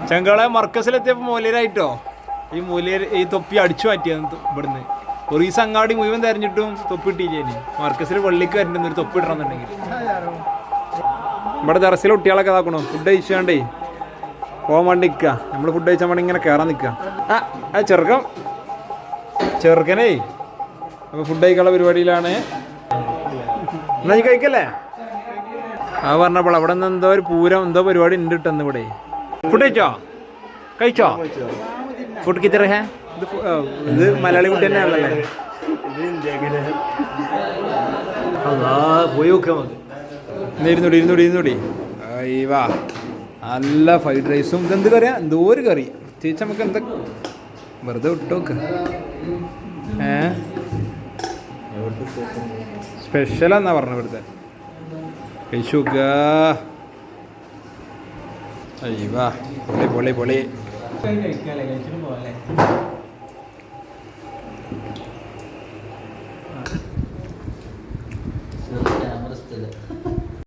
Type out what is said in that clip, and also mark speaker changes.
Speaker 1: ചെങ്കളെ മർക്കസിലെത്തിയപ്പോൾ മൂലരായിട്ടോ ഈ മൂലര് ഈ തൊപ്പി അടിച്ചു മാറ്റിയത് ഇവിടുന്ന് ഒരു ഈ സംഗാടി മുഴുവൻ തെരഞ്ഞിട്ടും തൊപ്പി ഇട്ടില്ലേ മർക്കസിൽ വെള്ളിക്ക് വരണ്ടെന്ന് ഒരു തൊപ്പി ഇടണമെന്നുണ്ടെങ്കിൽ ഇവിടെ ദർസിലെ കുട്ടികളൊക്കെ ഇതാക്കണോ ഫുഡ് കഴിച്ചാണ്ടേ പോകാൻ വേണ്ടി നിൽക്കുക നമ്മൾ ഫുഡ് കഴിച്ചാൽ വേണ്ടി ഇങ്ങനെ കയറാൻ നിൽക്കുക ആ ചെറുക്കനേ അപ്പോൾ ഫുഡ് കഴിക്കാനുള്ള പരിപാടിയിലാണ് എന്നാ നീ കഴിക്കല്ലേ ആ പറഞ്ഞപ്പോൾ അവിടെ നിന്ന് എന്തോ ഒരു പൂരം എന്തോ പരിപാടി ഉണ്ട് കിട്ടുന്നു ഇവിടെ ഫുഡ് കഴിച്ചോ ഫുഡ് കിത്തറ ഹേ ഇത് മലയാളി ഫുഡ് തന്നെയാണല്ലേ പോയി നോക്കാം ഇരുന്നൂടി വാ നല്ല ഫ്രൈഡ് റൈസും ഇതെന്ത് കറിയാ എന്തോ ഒരു കറി ചേച്ചി നമുക്ക് എന്താ വെറുതെ വിട്ടോക്ക് സ്പെഷ്യലാന്നാ പറഞ്ഞ ഇവിടുത്തെ കഴിച്ചോക്ക പൊളി